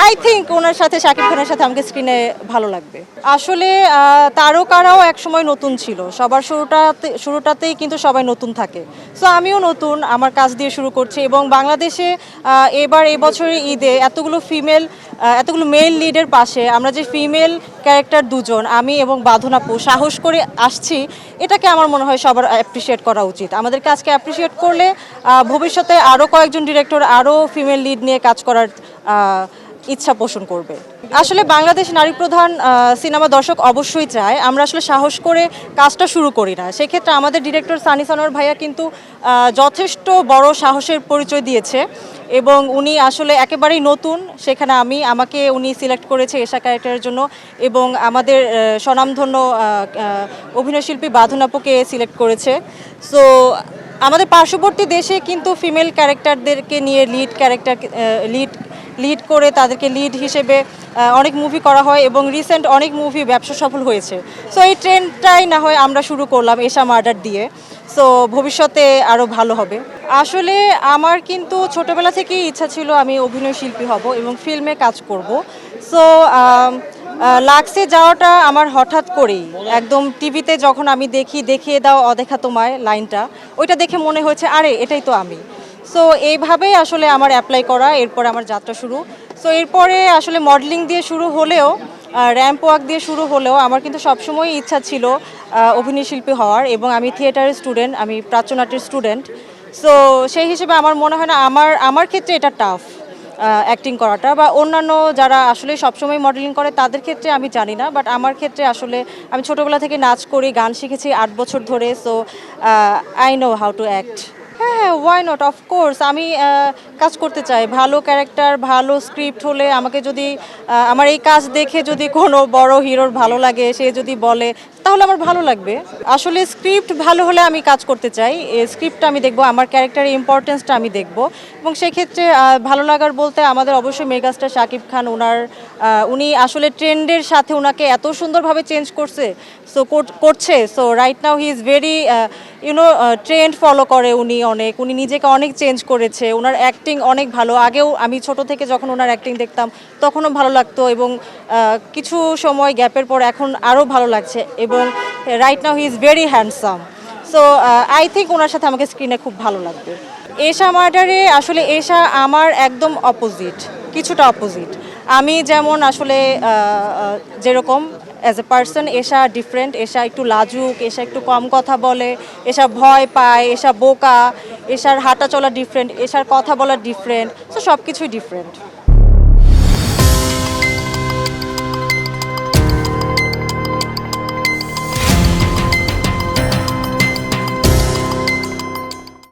I think ওনার সাথে শাকিব খানের সাথে আমাকে স্ক্রিনে ভালো লাগবে। আসলে তারকারাও একসময় নতুন ছিল, সবার শুরুটাতেই কিন্তু সবাই নতুন থাকে। সো আমিও নতুন, আমার কাজ দিয়ে শুরু করছি এবং বাংলাদেশে এবছরের ঈদে এতগুলো মেল লিডের পাশে আমরা যে ফিমেল ক্যারেক্টার দুজন, আমি এবং বাঁধন আপু সাহস করে আসছি, এটাকে আমার মনে হয় সবার অ্যাপ্রিসিয়েট করা উচিত। আমাদেরকে আজকে অ্যাপ্রিসিয়েট করলে ভবিষ্যতে আরও কয়েকজন ডিরেক্টর আরও ফিমেল লিড নিয়ে কাজ করার ইচ্ছা পোষণ করবে। আসলে বাংলাদেশ নারী প্রধান সিনেমা দর্শক অবশ্যই চায়, আমরা আসলে সাহস করে কাজটা শুরু করি না। সেক্ষেত্রে আমাদের ডিরেক্টর সানি সানোয়ার ভাইয়া কিন্তু যথেষ্ট বড় সাহসের পরিচয় দিয়েছে এবং উনি আসলে একেবারেই নতুন, সেখানে আমাকে উনি সিলেক্ট করেছে এশা ক্যারেক্টারের জন্য এবং আমাদের স্বনামধন্য অভিনয়শিল্পী বাঁধন আপুকে সিলেক্ট করেছে। সো আমাদের পার্শ্ববর্তী দেশে কিন্তু ফিমেল ক্যারেক্টারদেরকে নিয়ে লিড করে তাদেরকে লিড হিসেবে অনেক মুভি করা হয় এবং রিসেন্ট অনেক মুভি ব্যবসা সফল হয়েছে। সো এই ট্রেন্ডটাই না হয় আমরা শুরু করলাম এশা মার্ডার দিয়ে। সো ভবিষ্যতে আরও ভালো হবে। আসলে আমার কিন্তু ছোটোবেলা থেকেই ইচ্ছা ছিল আমি অভিনয় শিল্পী হব এবং ফিল্মে কাজ করব। সো লাক্সে যাওয়াটা আমার হঠাৎ করেই, একদম টিভিতে যখন আমি দেখিয়ে দাও অদেখা তোমায় লাইনটা, ওইটা দেখে মনে হয়েছে আরে এটাই তো আমি। সো এইভাবেই আসলে আমার অ্যাপ্লাই করা, এরপরে আমার যাত্রা শুরু। সো এরপরে আসলে মডেলিং দিয়ে শুরু হলেও, র্যাম্প ওয়াক দিয়ে শুরু হলেও আমার কিন্তু সবসময়ই ইচ্ছা ছিল অভিনয় শিল্পী হওয়ার এবং আমি থিয়েটারের স্টুডেন্ট, আমি প্রাচ্যনাট্যের স্টুডেন্ট। সো সেই হিসেবে আমার মনে হয় না আমার ক্ষেত্রে এটা টাফ অ্যাক্টিং করাটা, বা অন্যান্য যারা আসলে সবসময় মডেলিং করে তাদের ক্ষেত্রে আমি জানি না, বাট আমার ক্ষেত্রে আসলে আমি ছোটোবেলা থেকে নাচ করি, গান শিখেছি 8 বছর ধরে। So I know how to act. হ্যাঁ, ওয়াই নট, অফকোর্স আমি কাজ করতে চাই। ভালো ক্যারেক্টার, ভালো স্ক্রিপ্ট হলে আমাকে যদি আমার এই কাজ দেখে যদি কোনো বড় হিরোর ভালো লাগে, সে যদি বলে, তাহলে আমার ভালো লাগবে। আসলে স্ক্রিপ্ট ভালো হলে আমি কাজ করতে চাই, স্ক্রিপ্টটা আমি দেখব, আমার ক্যারেক্টারের ইম্পর্টেন্সটা আমি দেখব এবং সেক্ষেত্রে ভালো লাগার বলতে আমাদের অবশ্যই মেগাস্টার শাকিব খান, উনি আসলে ট্রেন্ডের সাথে ওনাকে এত সুন্দরভাবে চেঞ্জ করছে। So right now he is very trend follow করে উনি নিজেকে অনেক চেঞ্জ করেছে। ওনার অ্যাক্টিং অনেক ভালো, আগেও আমি ছোট থেকে যখন ওনার অ্যাক্টিং দেখতাম তখনও ভালো লাগতো এবং কিছু সময় গ্যাপের পর এখন আরও ভালো লাগছে এবং right now he is very handsome. So I think ওনার সাথে আমাকে স্ক্রিনে খুব ভালো লাগবে। এশা মার্ডারে আসলে এশা আমার একদম কিছুটা অপোজিট। আমি যেমন আসলে যেরকম as a person, Esha different. Esha একটু লাজুক, এশা একটু কম কথা বলে, এশা ভয় পায়, এশা বোকা, এশার হাঁটা চলা ডিফারেন্ট, এশার কথা বলা ডিফারেন্ট। সো সব কিছুই ডিফারেন্ট।